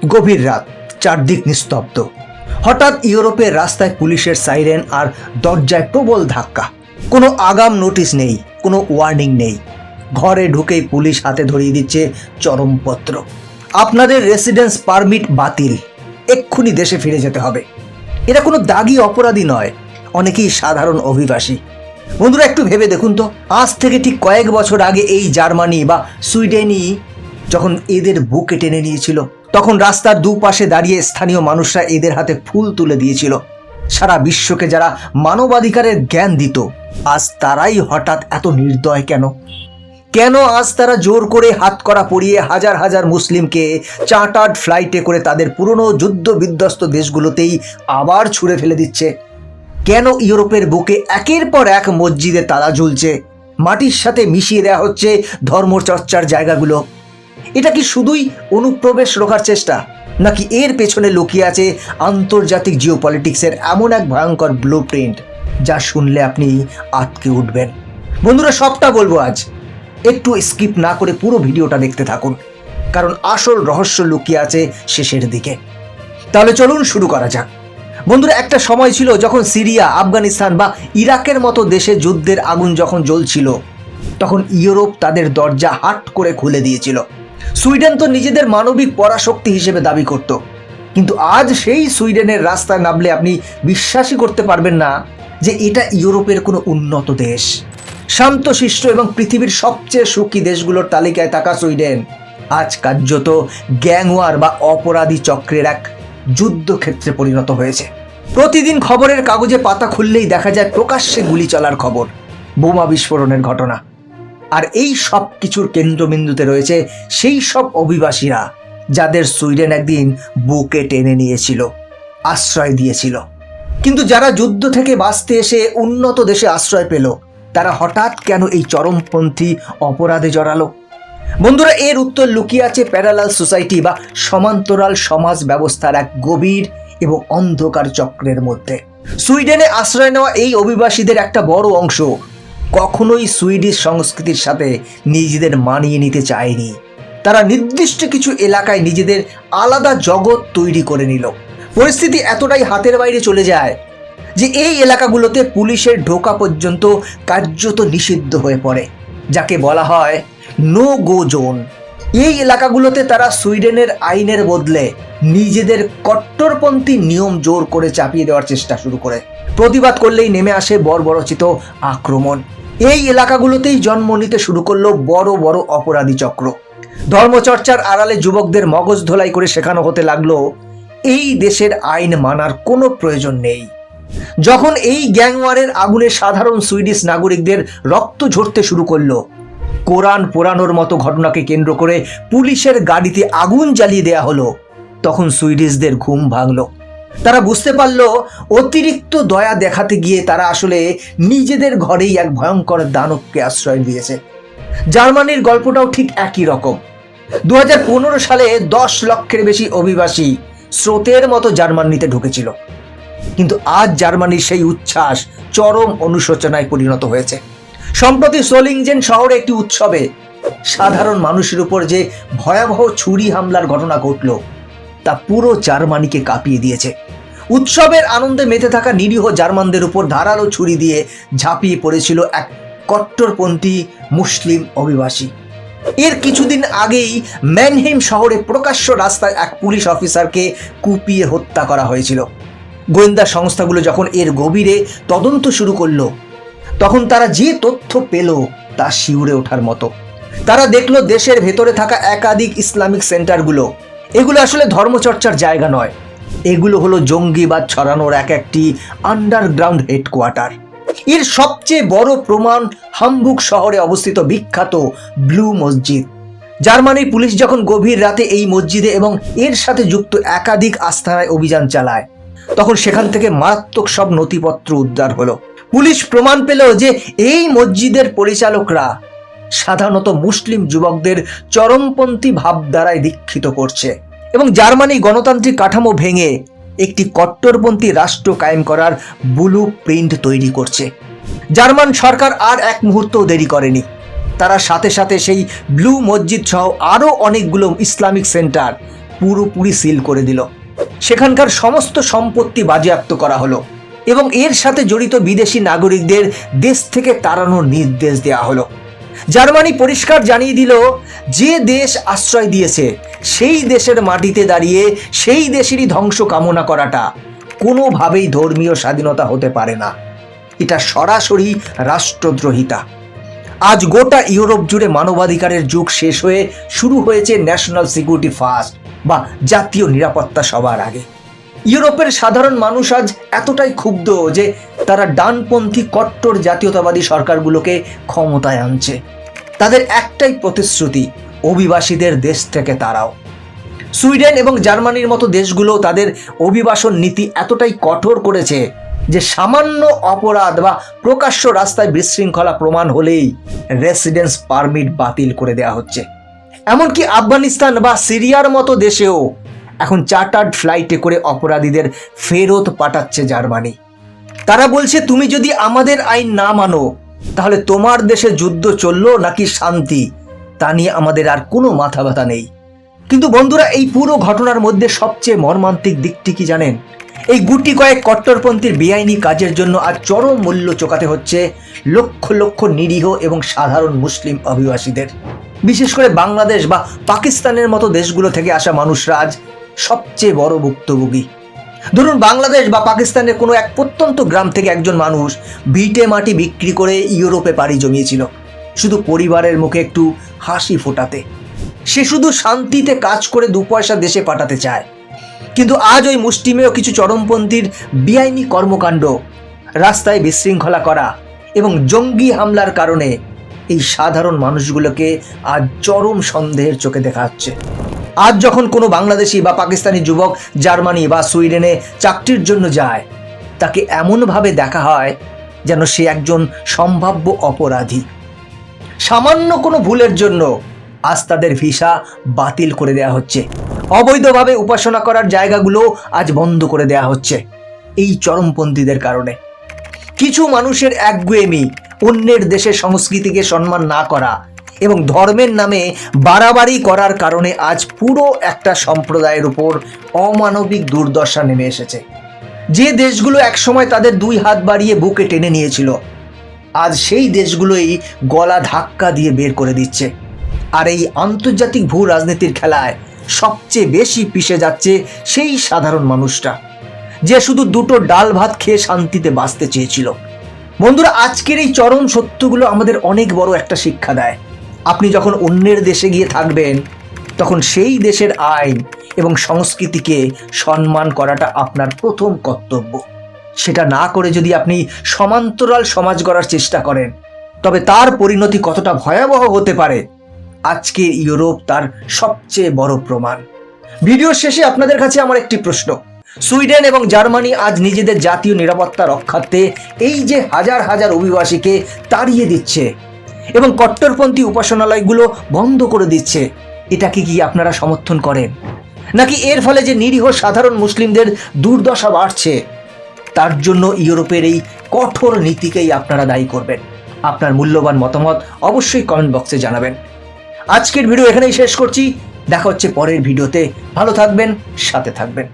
গভীর রাত, চারদিক নিস্তব্ধ। হঠাৎ ইউরোপের রাস্তায় পুলিশের সাইরেন আর দরজায় প্রবল ধাক্কা। কোনো আগাম নোটিশ নেই, কোনো ওয়ার্নিং নেই। ঘরে ঢুকেই পুলিশ হাতে ধরিয়ে দিচ্ছে চরমপত্র। আপনাদের রেসিডেন্স পারমিট বাতিল, এক্ষুনি দেশে ফিরে যেতে হবে। এরা কোনো দাগি অপরাধী নয়, অনেকেই সাধারণ অভিবাসী। বন্ধুরা, একটু ভেবে দেখুন তো, আজ থেকে ঠিক কয়েক বছর আগে এই জার্মানি বা সুইডেনই যখন এদের বুকে টেনে নিয়েছিল, তখন রাস্তার দুপাশে দাঁড়িয়ে স্থানীয় মানুষরা এদের হাতে ফুল তুলে দিয়েছিল। সারা বিশ্বকে যারা মানবাধিকারের জ্ঞান দিত, আজ তারাই হঠাৎ এত নির্দয় কেন? কেন আজ তারা জোর করে হাতকড়া পরিয়ে হাজার হাজার মুসলিমকে চার্টার্ড ফ্লাইটে করে তাদের পুরনো যুদ্ধ বিধ্বস্ত দেশগুলোতেই আবার ছুঁড়ে ফেলে দিচ্ছে? কেন ইউরোপের বুকে একের পর এক মসজিদে তালা ঝুলছে, মাটির সাথে মিশিয়ে দেওয়া হচ্ছে ধর্মচর্চার জায়গাগুলো? এটা কি শুধুই অনুপ্রবেশ রোখার চেষ্টা, নাকি এর পেছনে লুকিয়ে আছে আন্তর্জাতিক জিওপলিটিক্সের এমন এক ভয়ঙ্কর ব্লুপ্রিন্ট যা শুনলে আপনি আটকে উঠবেন? বন্ধুরা, সবটা বলবো আজ, একটু স্কিপ না করে পুরো ভিডিওটা দেখতে থাকুন, কারণ আসল রহস্য লুকিয়ে আছে শেষের দিকে। তাহলে চলুন শুরু করা যাক। বন্ধুরা, একটা সময় ছিল যখন সিরিয়া, আফগানিস্তান বা ইরাকের মতো দেশে যুদ্ধের আগুন যখন জ্বলছিল, তখন ইউরোপ তাদের দরজা হাট করে খুলে দিয়েছিল। সুইডেন তো নিজেদের মানবিক পরাশক্তি হিসেবে দাবি করত, কিন্তু আজ সেই সুইডেনের রাস্তায় নামলে আপনি বিশ্বাসই করতে পারবেন না যে এটা ইউরোপের কোনো উন্নত দেশ। শান্তশিষ্ট এবং পৃথিবীর সবচেয়ে সুখী দেশগুলোর তালিকায় থাকা সুইডেন আজ কার্যত গ্যাংওয়ার বা অপরাধী চক্রের এক যুদ্ধক্ষেত্রে পরিণত হয়েছে। প্রতিদিন খবরের কাগজে পাতা খুললেই দেখা যায় প্রকাশ্যে গুলি চলার খবর, বোমা বিস্ফোরণের ঘটনা। আর এই সব কিছুর কেন্দ্রবিন্দুতে রয়েছে সেই সব অভিবাসীরা যাদের সুইডেন একদিন বুকে টেনে নিয়েছিল, আশ্রয় দিয়েছিল। কিন্তু যারা যুদ্ধ থেকে বাঁচতে এসে উন্নত দেশে আশ্রয় পেল, তারা হঠাৎ কেন এই চরমপন্থী অপরাধে জড়ালো? বন্ধুরা, এর উত্তর লুকিয়ে আছে প্যারালাল সোসাইটি বা সমান্তরাল সমাজ ব্যবস্থার এক গভীর এবং অন্ধকার চক্রের মধ্যে। সুইডেনে আশ্রয় নেওয়া এই অভিবাসীদের একটা বড় অংশ কখনোই সুইডিশ সংস্কৃতির সাথে নিজেদের মানিয়ে নিতে চায়নি। তারা নির্দিষ্ট কিছু এলাকায় নিজেদের আলাদা জগৎ তৈরি করে নিল। পরিস্থিতি এতটাই হাতের বাইরে চলে যায় যে এই এলাকাগুলোতে পুলিশের ঢোকা পর্যন্ত কার্যত নিষিদ্ধ হয়ে পড়ে, যাকে বলা হয় নো গো জোন। এই এলাকাগুলোতে তারা সুইডেনের আইনের বদলে নিজেদের কট্টরপন্থী নিয়ম জোর করে চাপিয়ে দেওয়ার চেষ্টা শুরু করে। প্রতিবাদ করলেই নেমে আসে বর্বরচিত আক্রমণ। এই এলাকাগুলোতেই জন্ম নিতে শুরু করলো বড় বড় অপরাধী চক্র। ধর্মচর্চার আড়ালে যুবকদের মগজ ধোলাই করে শেখানো হতে লাগলো এই দেশের আইন মানার কোনো প্রয়োজন নেই। যখন এই গ্যাংওয়ারের আগুনে সাধারণ সুইডিশ নাগরিকদের রক্ত ঝরতে শুরু করলো, কোরআন পোড়ানোর মতো ঘটনাকে কেন্দ্র করে পুলিশের গাড়িতে আগুন জ্বালিয়ে দেয়া হলো, তখন সুইডিশদের ঘুম ভাঙলো। তারা বুঝতে পারলো অতিরিক্ত দয়া দেখাতে গিয়ে তারা আসলে নিজেদের ঘরেই এক ভয়ঙ্কর দানবকে আশ্রয় দিয়েছে। জার্মানির গল্পটাও ঠিক একই রকম। 2015 সালে 10 লক্ষের বেশি অভিবাসী স্রোতের মতো জার্মানিতে ঢুকেছিল, কিন্তু আজ জার্মানির সেই উচ্ছ্বাস চরম অনুশোচনায় পরিণত হয়েছে। সম্প্রতি সোলিংজেন শহরে একটি উৎসবে সাধারণ মানুষের উপর যে ভয়াবহ ছুরি হামলার ঘটনা ঘটল, তা পুরো জার্মানিকে কাঁপিয়ে দিয়েছে। উৎসবের আনন্দে মেতে থাকা নিরীহ জার্মানদের উপর ধারালো ছুরি দিয়ে ঝাঁপিয়ে পড়েছিল এক কট্টরপন্থী মুসলিম অভিবাসী। এর কিছুদিন আগেই ম্যানহেইম শহরে প্রকাশ্য রাস্তায় এক পুলিশ অফিসারকে কুপিয়ে হত্যা করা হয়েছিল। গোয়েন্দা সংস্থাগুলো যখন এর গভীরে তদন্ত শুরু করলো, তখন তারা যে তথ্য পেল তা শিউরে ওঠার মতো। তারা দেখলো দেশের ভেতরে থাকা একাধিক ইসলামিক সেন্টারগুলো, এগুলো আসলে ধর্মচর্চার জায়গা নয়, এগুলো হলো জঙ্গিবাদ ছড়ানোর একটি আন্ডারগ্রাউন্ড হেডকোয়ার্টার। এর সবচেয়ে বড় প্রমাণ হামবুর্গ শহরে অবস্থিত বিখ্যাত ব্লু মসজিদ। জার্মানির পুলিশ যখন গভীর রাতে এই মসজিদে এবং এর সাথে যুক্ত একাধিক আস্তানায় অভিযান চালায়, তখন সেখান থেকে মারাত্মক সব নথিপত্র উদ্ধার হলো। পুলিশ প্রমাণ পেল যে এই মসজিদের পরিচালকরা সাধারণত মুসলিম যুবকদের চরমপন্থী ভাবধারায় দীক্ষিত করছে এবং জার্মানি গণতান্ত্রিক কাঠামো ভেঙে একটি কট্টরপন্থী রাষ্ট্র কায়েম করার ব্লু প্রিন্ট তৈরি করছে। জার্মান সরকার আর এক মুহূর্তও দেরি করেনি। তারা সাথে সাথে সেই ব্লু মসজিদ সহ আরও অনেকগুলো ইসলামিক সেন্টার পুরোপুরি সিল করে দিল। সেখানকার সমস্ত সম্পত্তি বাজেয়াপ্ত করা হলো এবং এর সাথে জড়িত বিদেশি নাগরিকদের দেশ থেকে তাড়ানোর নির্দেশ দেওয়া হলো। জার্মানি পরিষ্কার জানিয়ে দিল, যে দেশ আশ্রয় দিয়েছে সেই দেশের মাটিতে দাঁড়িয়ে সেই দেশেরই ধ্বংস কামনা করাটা কোনোভাবেই ধর্মীয় স্বাধীনতা হতে পারে না। এটা সরাসরি রাষ্ট্রদ্রোহিতা। আজ গোটা ইউরোপ জুড়ে মানবাধিকারের যুগ শেষ হয়ে শুরু হয়েছে ন্যাশনাল সিকিউরিটি ফার্স্ট বা জাতীয় নিরাপত্তা সবার আগে। ইউরোপের সাধারণ মানুষ আজ এতটাই ক্ষুব্ধ যে তারা ডানপন্থী কট্টর জাতীয়তাবাদী সরকারগুলোকে ক্ষমতায় আনছে। তাদের একটাই প্রতিশ্রুতি, অভিবাসীদের দেশ থেকে তাড়াও। সুইডেন এবং জার্মানির মতো দেশগুলো তাদের অভিবাসন নীতি এতটাই কঠোর করেছে যে সামান্য অপরাধ বা প্রকাশ্য রাস্তায় বিশৃঙ্খলা প্রমাণ হলেই রেসিডেন্স পারমিট বাতিল করে দেওয়া হচ্ছে। এমনকি আফগানিস্তান বা সিরিয়ার মতো দেশেও এখন চার্টার্ড ফ্লাইটে করে অপরাধীদের ফেরত পাঠাচ্ছে জার্মানি। তারা বলছে, তুমি যদি আমাদের আইন না মানো তাহলে তোমার দেশে যুদ্ধ চললো নাকি শান্তি তা নিয়ে আমাদের আর কোনো মাথা ব্যথা নেই। কিন্তু বন্ধুরা, এই পুরো ঘটনার মধ্যে সবচেয়ে মর্মান্তিক দিকটি কি জানেন? এই গুটি কয়েক কট্টরপন্থীর বেআইনি কাজের জন্য আজ চরম মূল্য চোকাতে হচ্ছে লক্ষ লক্ষ নিরীহ এবং সাধারণ মুসলিম অভিবাসীদের। বিশেষ করে বাংলাদেশ বা পাকিস্তানের মতো দেশগুলো থেকে আসা মানুষরা আজ সবচেয়ে বড় ভুক্তভোগী। ধরুন, বাংলাদেশ বা পাকিস্তানের কোনো এক প্রত্যন্ত গ্রাম থেকে একজন মানুষ ভিটে মাটি বিক্রি করে ইউরোপে পাড়ি জমিয়েছিল শুধু পরিবারের মুখে একটু হাসি ফোটাতে। সে শুধু শান্তিতে কাজ করে 2 পয়সা দেশে পাঠাতে চায়। কিন্তু আজ ওই মুষ্টিমেয় কিছু চরমপন্থীর বেআইনি কর্মকাণ্ড, রাস্তায় বিশৃঙ্খলা করা এবং জঙ্গি হামলার কারণে এই সাধারণ মানুষগুলোকে আজ চরম সন্দেহের চোখে দেখা হচ্ছে। আজ যখন কোনো বাংলাদেশি বা পাকিস্তানি যুবক জার্মানি বা সুইডেনে চাকরির জন্য যায়, তাকে এমনভাবে দেখা হয় যেন সে একজন সম্ভাব্য অপরাধী। সামান্য কোনো ভুলের জন্য আজ তাদের ভিসা বাতিল করে দেওয়া হচ্ছে। অবৈধভাবে উপাসনা করার জায়গাগুলো আজ বন্ধ করে দেওয়া হচ্ছে এই চরমপন্থীদের কারণে। কিছু মানুষের একগুঁয়েমি, অন্যের দেশের সংস্কৃতিকে সম্মান না করা এবং ধর্মের নামে বাড়াবাড়ি করার কারণে আজ পুরো একটা সম্প্রদায়ের উপর অমানবিক দুর্দশা নেমে এসেছে। যে দেশগুলো একসময় তাদের 2 হাত বাড়িয়ে বুকে টেনে নিয়েছিল, আজ সেই দেশগুলোই গলা ধাক্কা দিয়ে বের করে দিচ্ছে। আর এই আন্তর্জাতিক ভূ রাজনীতির খেলায় সবচেয়ে বেশি পিষে যাচ্ছে সেই সাধারণ মানুষটা, যে শুধু 2টো ডাল ভাত খেয়ে শান্তিতে বাঁচতে চেয়েছিল। বন্ধুরা, আজকের এই চরম সত্যগুলো আমাদের অনেক বড় একটা শিক্ষা দেয়। আপনি যখন অন্যের দেশে গিয়ে থাকবেন, তখন সেই দেশের আইন এবং সংস্কৃতিকে সম্মান করাটা আপনার প্রথম কর্তব্য। সেটা না করে যদি আপনি সমান্তরাল সমাজ গড়ার চেষ্টা করেন, তবে তার পরিণতি কতটা ভয়াবহ হতে পারে আজকে ইউরোপ তার সবচেয়ে বড় প্রমাণ। ভিডিওর শেষে আপনাদের কাছে আমার একটি প্রশ্ন, সুইডেন এবং জার্মানি আজ নিজেদের জাতীয় নিরাপত্তা রক্ষার্থে এই যে হাজার হাজার অভিবাসীকে তাড়িয়ে দিচ্ছে এবং কট্টরপন্থী উপাসনালয়গুলো বন্ধ করে দিচ্ছে, এটাকে কি আপনারা সমর্থন করেন? নাকি এর ফলে যে নিরীহ সাধারণ মুসলিমদের দুর্দশা বাড়ছে তার জন্য ইউরোপের এই কঠোর নীতিকেই আপনারা দায়ী করবেন? আপনার মূল্যবান মতামত অবশ্যই কমেন্ট বক্সে জানাবেন। আজকের ভিডিও এখানেই শেষ করছি। দেখা হচ্ছে পরের ভিডিওতে। ভালো থাকবেন, সাথে থাকবেন।